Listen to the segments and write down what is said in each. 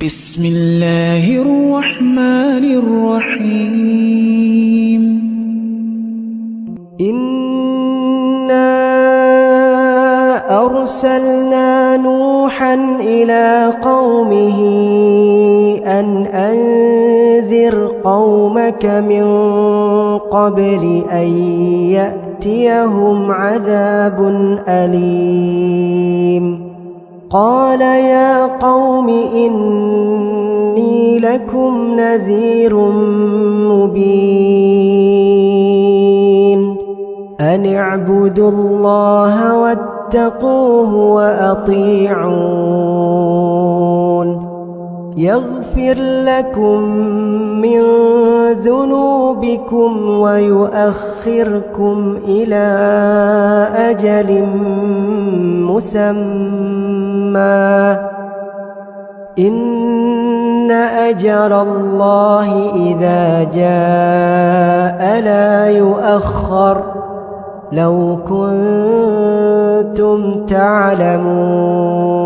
بسم الله الرحمن الرحيم. إنا أرسلنا نوحا إلى قومه أن أنذر قومك من قبل أن يأتيهم عذاب أليم. قال يا قوم إني لكم نذير مبين أن اعبدوا الله واتقوه وأطيعون يغفر لكم من ذنوبكم ويؤخركم إلى أجل مسمى إن أجل الله إذا جاء لا يؤخر لو كنتم تعلمون.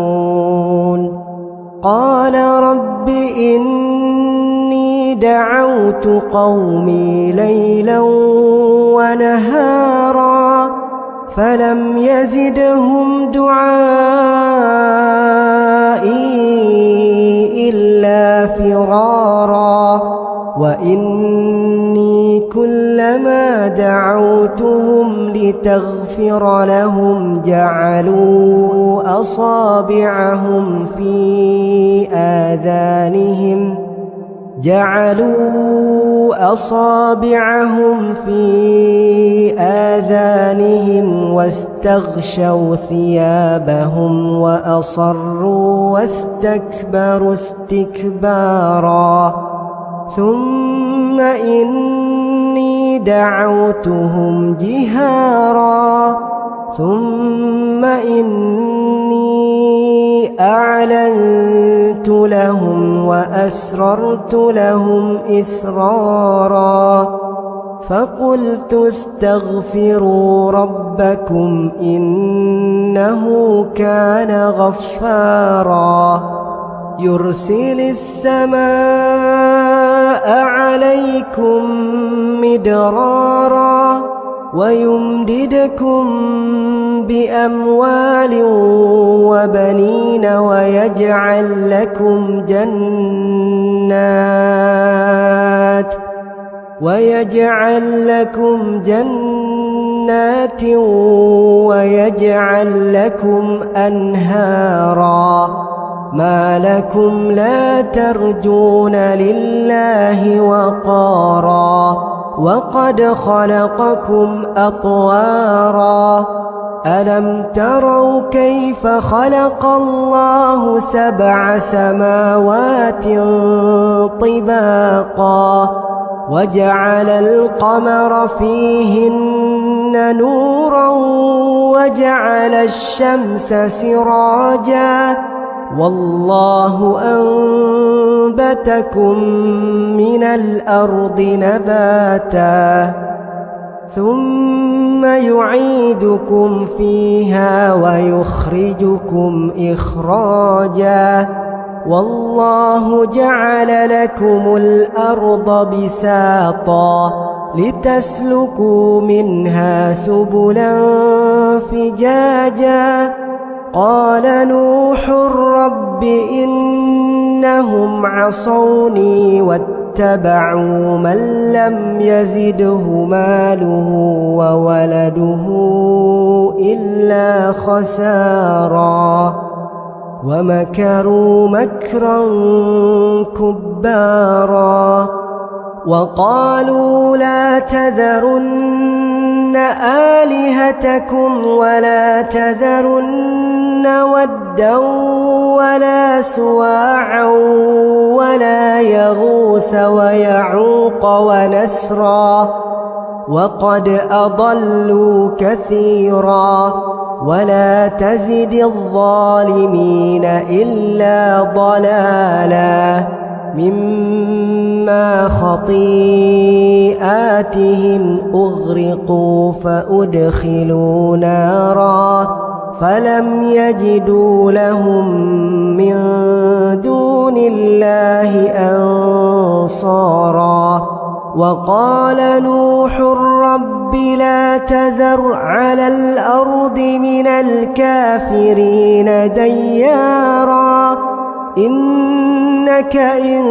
قال رب إني دعوت قومي ليلا ونهارا فلم يزدهم دعائي إلا فرارا وإني كلما دعوتهم لتغفر لهم جعلوا أصابعهم في آذانهم واستغشوا ثيابهم وأصروا واستكبروا استكبارا. ثم إني دعوتهم جهارا ثم إني أعلنت لهم وأسررت لهم إسرارا فقلت استغفروا ربكم إنه كان غفارا يرسل السماء عليكم مدرارا ويمددكم بأموال وبنين ويجعل لكم جنات ويجعل لكم أنهارا. ما لكم لا ترجون لله وقارا وقد خلقكم أطوارا. ألم تروا كيف خلق الله 7 سماوات طباقا وجعل القمر فيهن نورا وجعل الشمس سراجا والله أنبتكم من الأرض نباتا ثم يعيدكم فيها ويخرجكم إخراجا والله جعل لكم الأرض بساطا لتسلكوا منها سبلا فجاجا. قال نوح رب إنهم عصوني واتبعوا من لم يزده ماله وولده إلا خسارا ومكروا مكرا كبارا وقالوا لا تذرن آلهتكم ولا تذرن ودا ولا سواعا ولا يغوث ويعوق ونسرا وقد أضلوا كثيرا ولا تزد الظالمين إلا ضلالا مما خطيئاتهم أغرقوا فأدخلوا نارا فلم يجدوا لهم من دون الله وقال نوح رب لا تذر على الأرض من الكافرين ديارا إنك إن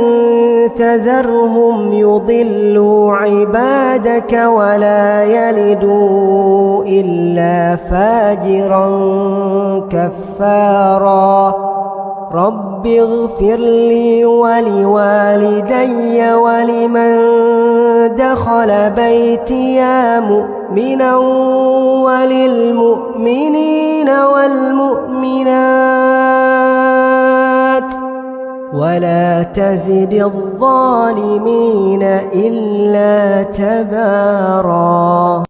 تذرهم يضلوا عبادك ولا يلدوا إلا فاجرا كفارا رب اغفر لي ولوالدي ولمن دخل بيتي مؤمنا وللمؤمنين والمؤمنات ولا تزد الظالمين إلا تبارا.